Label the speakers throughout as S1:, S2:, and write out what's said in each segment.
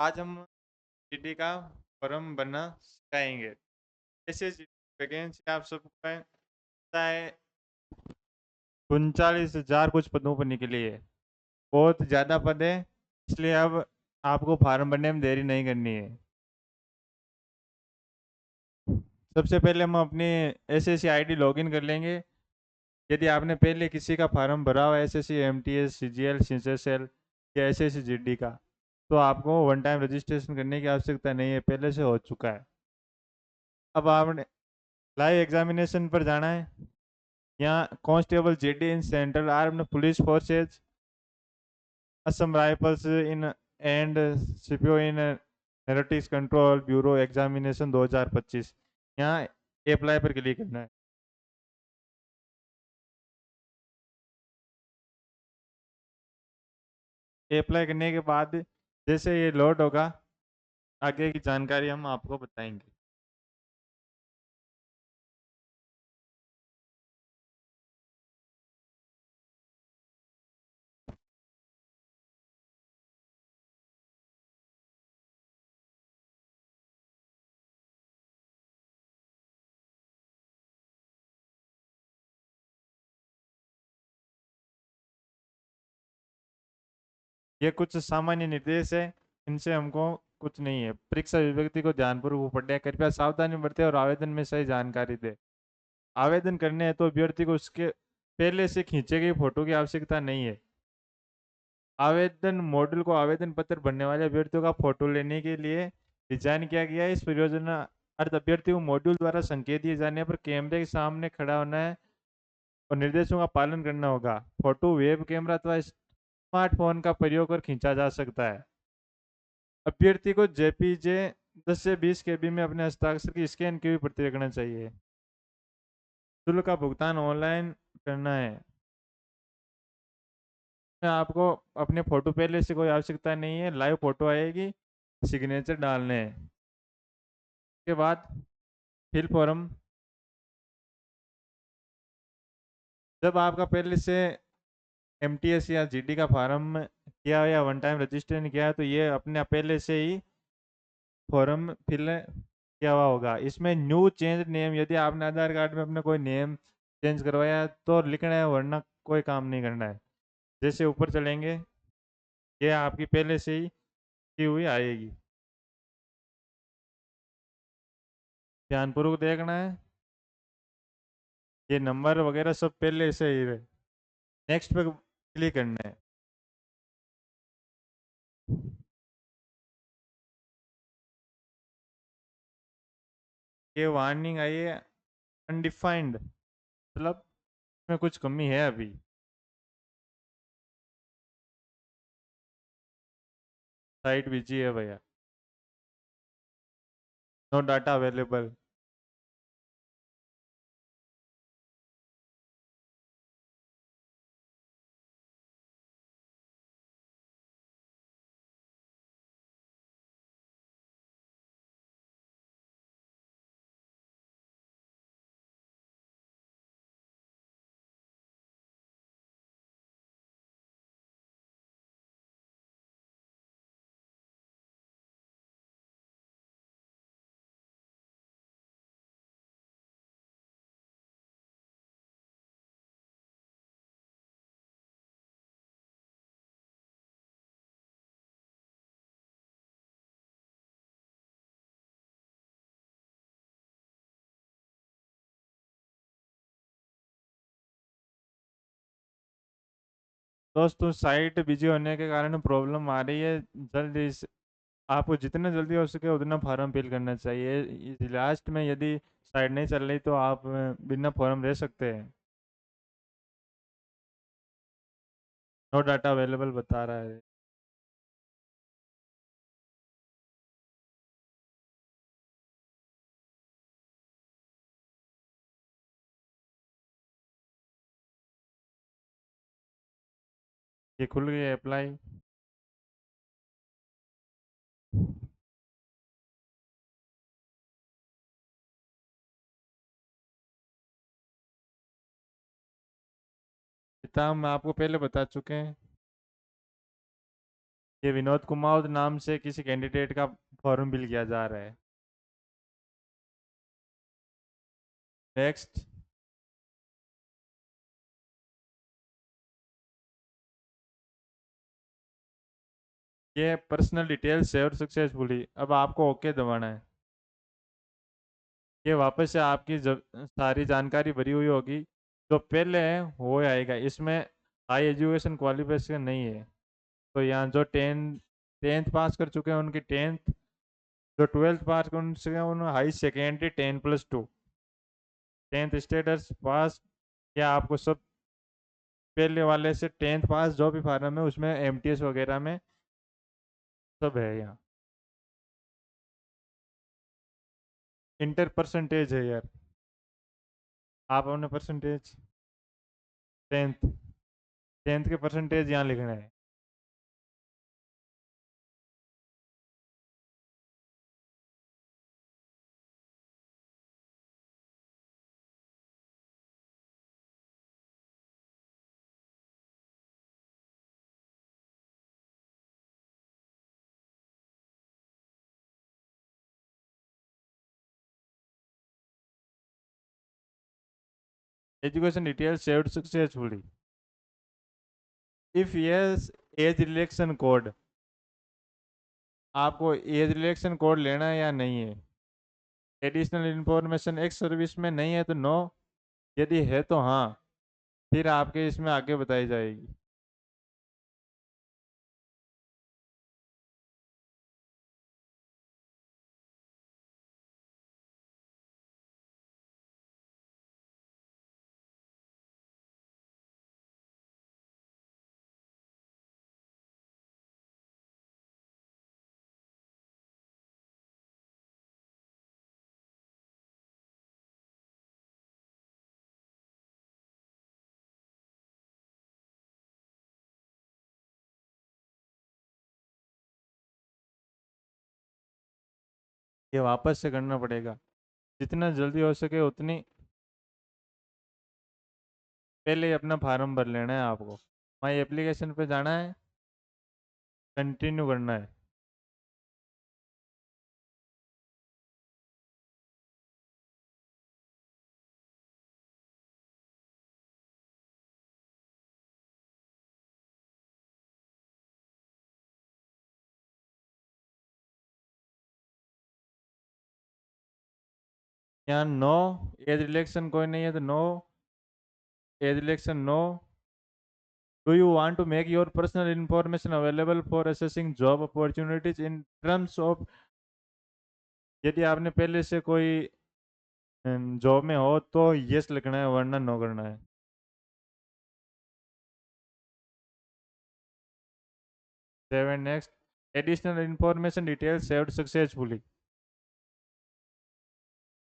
S1: आज हम जीडी का फॉर्म भरना सिखाएंगे। ऐसे वैकेंसी आप सबको पता है 39,000 कुछ पदों पर निकली है। बहुत ज़्यादा पद है, इसलिए अब आपको फार्म भरने में देरी नहीं करनी है। सबसे पहले हम अपनी एसएससी आईडी लॉगिन कर लेंगे। यदि आपने पहले किसी का फार्म भरा हुआ है एसएससी एमटीएस सीजीएल सीएचएसएल या एसएससी जीडी का, तो आपको वन टाइम रजिस्ट्रेशन करने की आवश्यकता नहीं है, पहले से हो चुका है। अब आपने लाइव एग्जामिनेशन पर जाना है। यहाँ constable GD in central armed police forces, Assam rifles in and CPO in narcotics control bureau examination 2025। यहाँ अप्लाई पर क्लिक करना है। अप्लाई करने के बाद जैसे ये लोड होगा, आगे की जानकारी हम आपको बताएंगे। ये कुछ सामान्य निर्देश है, इनसे हमको कुछ नहीं है। परीक्षा व्यक्ति को ध्यानपूर्वक पढ़े, कृपया सावधानी बरते और आवेदन में सही जानकारी दे। आवेदन करने हैं तो अभ्यर्थी को उसके पहले से खींचे गई फोटो की आवश्यकता नहीं है। आवेदन मॉड्यूल को आवेदन पत्र भरने वाले अभ्यर्थियों का फोटो लेने के लिए डिजाइन किया गया है। इस परियोजना अर्थ अभ्यर्थी को मॉड्यूल द्वारा संकेत दिए जाने पर कैमरे के सामने खड़ा होना है और निर्देशों का पालन करना होगा। फोटो वेब कैमरा अथवा स्मार्टफोन का प्रयोग कर खींचा जा सकता है। अभ्यर्थी को जेपीजे 10 से 20 केबी में अपने हस्ताक्षर की स्कैन की हुई प्रति रखना चाहिए। शुल्क का भुगतान ऑनलाइन करना है। आपको अपने फोटो पहले से कोई आवश्यकता नहीं है, लाइव फोटो आएगी, सिग्नेचर डालने हैं। के बाद फिल फॉर्म। जब आपका पहले से एमटीएस या जीडी का फार्म किया हो या वन टाइम रजिस्ट्रेशन किया है, तो ये अपने पहले से ही फॉर्म फिल किया हुआ होगा। इसमें न्यू चेंज नेम, यदि आपने आधार कार्ड में अपना कोई नेम चेंज करवाया है तो लिखना है, वरना कोई काम नहीं करना है। जैसे ऊपर चलेंगे, ये आपकी पहले से ही की हुई आएगी, ध्यानपूर्वक देखना है। ये नंबर वगैरह सब पहले से ही है। नेक्स्ट पे क्लिक करना है। ये वार्निंग आई है अनडिफाइंड, मतलब में कुछ कमी है अभी। साइट बिजी है भैया, नो डाटा अवेलेबल। दोस्तों साइट बिजी होने के कारण प्रॉब्लम आ रही है। जल्दी इस आपको जितना जल्दी हो सके उतना फॉर्म फिल करना चाहिए। लास्ट में यदि साइट नहीं चल रही तो आप बिना फॉर्म रह सकते हैं। नो डाटा अवेलेबल बता रहा है। ये खुल गई अप्लाई। किताब हम आपको पहले बता चुके हैं। ये विनोद कुमार नाम से किसी कैंडिडेट का फॉर्म फिल किया जा रहा है। नेक्स्ट। ये पर्सनल डिटेल्स शेयर सक्सेसफुली, अब आपको ओके दबाना है। ये वापस से आपकी जब सारी जानकारी भरी हुई होगी, जो पहले है वो आएगा, इसमें हाई एजुकेशन क्वालिफिकेशन नहीं है। तो यहाँ जो टेंथ पास कर चुके हैं उनकी टेंथ, जो ट्वेल्थ पास कर चुके हैं उन्होंने हाई सेकेंडरी 10+2, टेंथ स्टेटस पास। या आपको सब पहले वाले से टेंथ पास जो भी फार्म है उसमें एमटीएस वगैरह में सब है यहाँ। इंटर परसेंटेज है यार, आप अपने परसेंटेज, टेंथ, टेंथ के परसेंटेज यहाँ लिखना है। Education detail shared successfully, if yes age relaxation code, आपको एज रिलेक्शन कोड लेना है या नहीं है। एडिशनल इंफॉर्मेशन एक्स सर्विस में नहीं है तो नो, यदि है तो हाँ, फिर आपके इसमें आगे बताई जाएगी। ये वापस से करना पड़ेगा, जितना जल्दी हो सके उतनी पहले ही अपना फार्म भर लेना है आपको। माई एप्लीकेशन पे जाना है, कंटिन्यू करना है। यहाँ नो, एज रिलेक्शन कोई नहीं है तो no, age relaxation no. Do you want to make your personal information available for assessing job opportunities in terms of, यदि आपने पहले से कोई जॉब में हो तो यस लिखना है वरना नो करना है। 7 next, additional information detail saved successfully,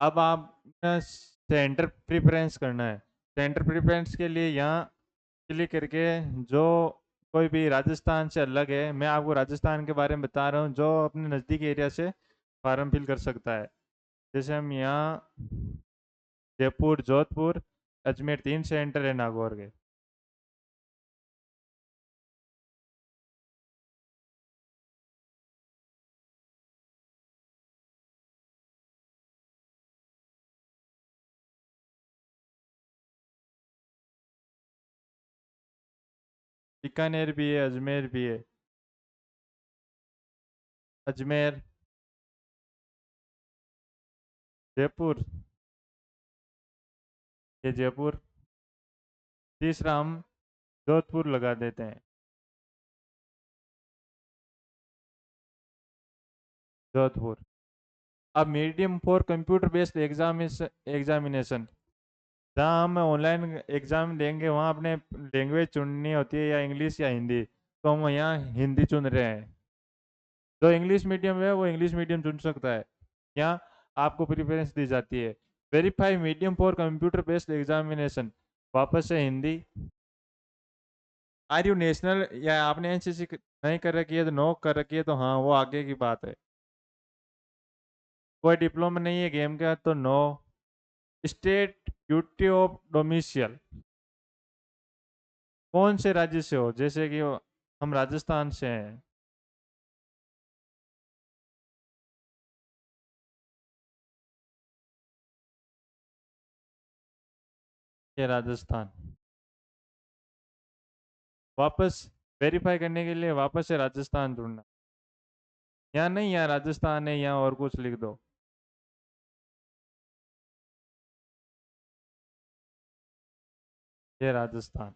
S1: अब आप सेंटर प्रिफरेंस करना है। सेंटर प्रिफरेंस के लिए यहाँ क्लिक करके, जो कोई भी राजस्थान से अलग है, मैं आपको राजस्थान के बारे में बता रहा हूँ, जो अपने नज़दीक एरिया से फॉर्म फिल कर सकता है। जैसे हम यहाँ जयपुर, जोधपुर, अजमेर 3 सेंटर है नागौर के। बीकानेर भी है, अजमेर भी है। अजमेर, जयपुर, ये जयपुर। तीसरा हम जोधपुर लगा देते हैं, जोधपुर। अब medium for computer based examination, जहाँ हम ऑनलाइन एग्जाम देंगे वहाँ अपने लैंग्वेज चुननी होती है, या इंग्लिश या हिंदी, तो हम यहाँ हिंदी चुन रहे हैं। जो इंग्लिश मीडियम है वो इंग्लिश मीडियम चुन सकता है, यहाँ आपको प्रेफरेंस दी जाती है। Verify medium for computer based examination, वापस से हिंदी। आर यू नेशनल, या आपने एनसीसी नहीं कर रखी है तो नो, कर रखी है तो हाँ, वो आगे की बात है। कोई डिप्लोमा नहीं है गेम का तो no. State duty of domicile, कौन से राज्य से हो, जैसे कि हम राजस्थान से हैं, ये राजस्थान। वापस वेरीफाई करने के लिए वापस से राजस्थान ढूंढना। यहाँ नहीं, यहाँ राजस्थान है, यहाँ और कुछ लिख दो। ये राजस्थान।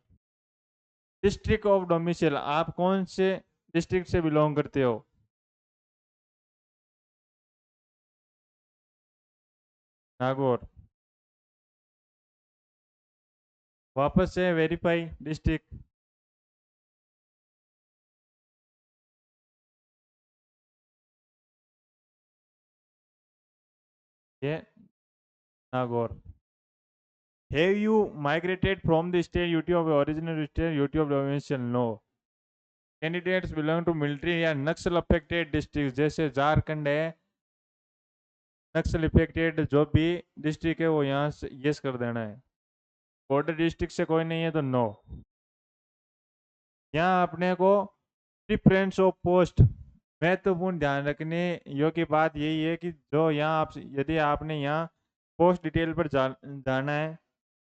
S1: डिस्ट्रिक्ट ऑफ डोमिसाइल, आप कौन से डिस्ट्रिक्ट से बिलोंग करते हो? नागौर। वापस से वेरीफाई डिस्ट्रिक्ट। ये Nagaur. Have you migrated from the state duty of original state duty of domicile? No. Candidates belong to military या नक्सल अफेक्टेड डिस्ट्रिक्ट, जैसे झारखंड है, नक्सल अफेक्टेड जो भी डिस्ट्रिक्ट है वो यहाँ से यस कर देना है। बॉर्डर डिस्ट्रिक्ट से कोई नहीं है तो नो। यहाँ अपने को प्रिफरेंस ऑफ पोस्ट, महत्वपूर्ण ध्यान रखने योग्य बात यही है कि जो यहाँ आप यदि आपने यहाँ पोस्ट डिटेल पर जाना है,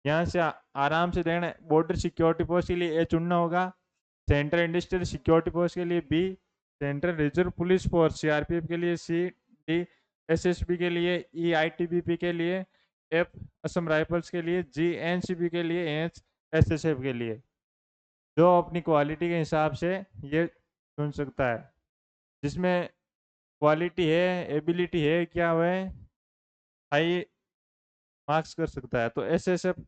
S1: यहाँ से आराम से देना है। बॉर्डर सिक्योरिटी पोस्ट के लिए ए चुनना होगा, सेंट्रल इंडस्ट्रियल सिक्योरिटी फोर्स के लिए B, central reserve police force CRPF के लिए सी, डी एसएसबी के लिए ई, आईटीबीपी के लिए एफ, असम राइफल्स के लिए जी, एनसीबी के लिए एच, एसएसएफ के लिए। जो अपनी क्वालिटी के हिसाब से ये चुन सकता है, जिसमें क्वालिटी है, एबिलिटी है, क्या है, हाई मार्क्स कर सकता है, तो एसएसएफ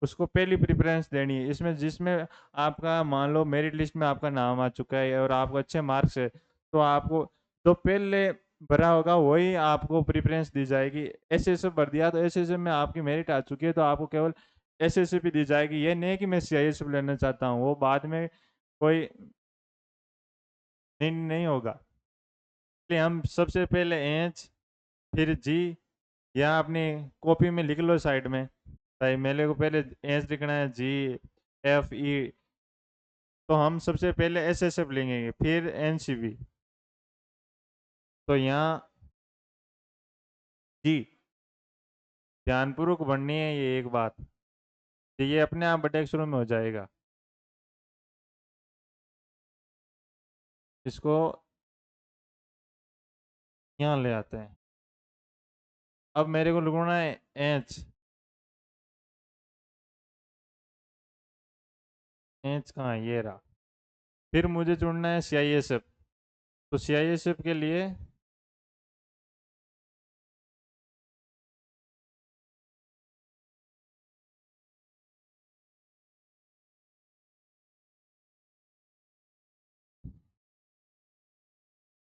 S1: उसको पहली प्रेफरेंस देनी है। इसमें जिसमें आपका मान लो मेरिट लिस्ट में आपका नाम आ चुका है और आपको अच्छे मार्क्स है, तो आपको जो पहले भरा होगा वही आपको प्रेफरेंस दी जाएगी। एसएसएफ भर दिया तो एसएसएफ में आपकी मेरिट आ चुकी है तो आपको केवल एसएसएफ ही दी जाएगी। ये नहीं कि मैं सीआईएसएफ लेना चाहता हूँ, वो बाद में कोई नहीं होगा। इसलिए हम सबसे पहले एच, फिर जी, या अपनी कॉपी में लिख लो साइड में, भाई मेरे को पहले एच लिखना है, जी, एफ, ई, तो हम सबसे पहले एसएसएफ लेंगे फिर एनसीबी। तो यहाँ जी ध्यानपूर्वक पढ़नी है ये एक बात, तो ये अपने आप बड़े अक्षरों में हो जाएगा। इसको यहाँ ले आते हैं। अब मेरे को लिखना है एच। एच कहाँ है? ये रहा। फिर मुझे चुनना है सीआईएसएफ, तो सीआईएसएफ के लिए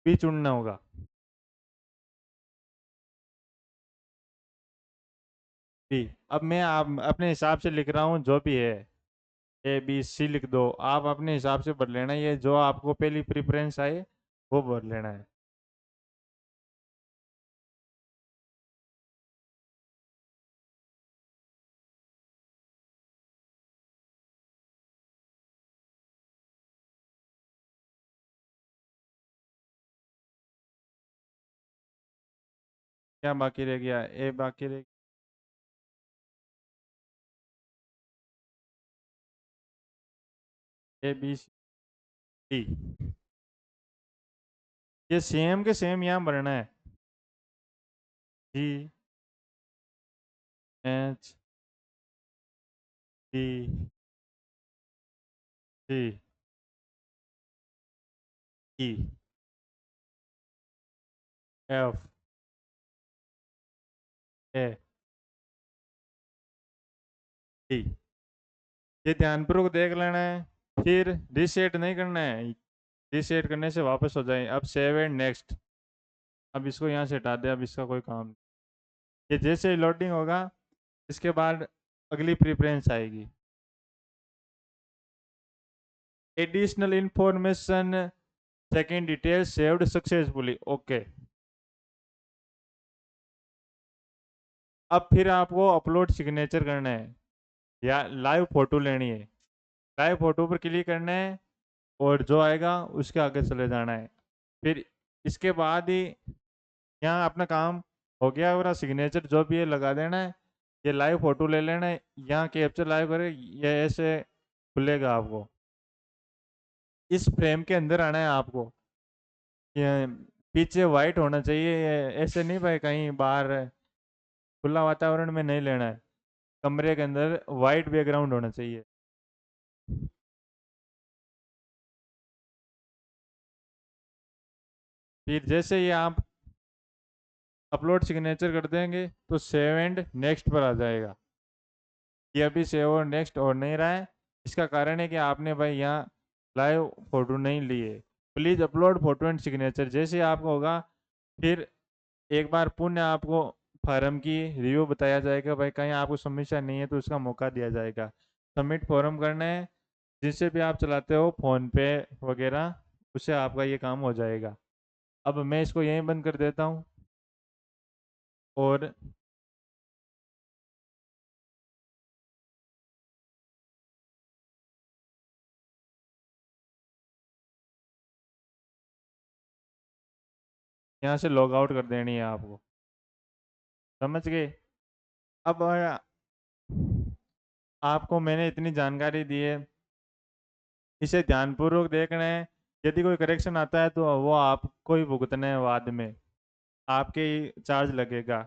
S1: भी चुनना होगा। बी। अब मैं आप अपने हिसाब से लिख रहा हूँ, जो भी है ए बी सी लिख दो, आप अपने हिसाब से भर लेना, ये जो आपको पहली प्रेफरेंस आए वो भर लेना है। क्या बाकी रह गया? ए बाकी रह ए बी सी डी। ये सेम के सेम यहाँ भरना है। जी, एच, डी, सी, ई, एफ, ए, डी। ये ध्यानपूर्वक देख लेना है, फिर रीसेट नहीं करना है। रीसेट करने से वापस हो जाए। अब सेव एंड नेक्स्ट। अब इसको यहाँ से हटा दे, अब इसका कोई काम नहीं। ये जैसे ही लोडिंग होगा इसके बाद अगली प्रेफरेंस आएगी, additional information second detail saved successfully, okay. अब फिर आपको अपलोड सिग्नेचर करना है या लाइव फोटो लेनी है। लाइव फोटो पर क्लिक करना है और जो आएगा उसके आगे चले जाना है। फिर इसके बाद ही यहाँ अपना काम हो गया, और सिग्नेचर जो भी है लगा देना है। ये लाइव फोटो ले लेना, यहाँ कैप्चर लाइव करे, ये ऐसे खुलेगा आपको। इस फ्रेम के अंदर आना है आपको। ये पीछे वाइट होना चाहिए, ये ऐसे नहीं भाई कहीं बाहर खुला वातावरण में नहीं लेना है। कमरे के अंदर वाइट बैकग्राउंड होना चाहिए। फिर जैसे ये आप अपलोड सिग्नेचर कर देंगे तो सेव एंड नेक्स्ट पर आ जाएगा। ये अभी सेव और नेक्स्ट और नहीं रहा है, इसका कारण है कि आपने भाई यहाँ लाइव फोटो नहीं लिए। Please upload photo and signature जैसे ही आपको होगा, फिर एक बार पुनः आपको फॉर्म की रिव्यू बताया जाएगा। भाई कहीं आपको समस्या नहीं है तो उसका मौका दिया जाएगा। सबमिट फॉर्म करना है, जिससे भी आप चलाते हो फ़ोन पे वगैरह, उससे आपका ये काम हो जाएगा। अब मैं इसको यहीं बंद कर देता हूँ। और यहाँ से लॉग आउट कर देनी है आपको। समझ गए? अब आपको मैंने इतनी जानकारी दी है, इसे ध्यानपूर्वक देखना है। यदि कोई करेक्शन आता है तो वो आपको ही भुगतना है बाद में, आपके ही चार्ज लगेगा।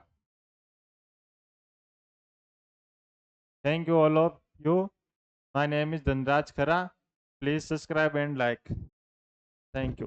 S1: Thank you all of you. My name is Dhanraj Khara. Please subscribe and like. Thank you.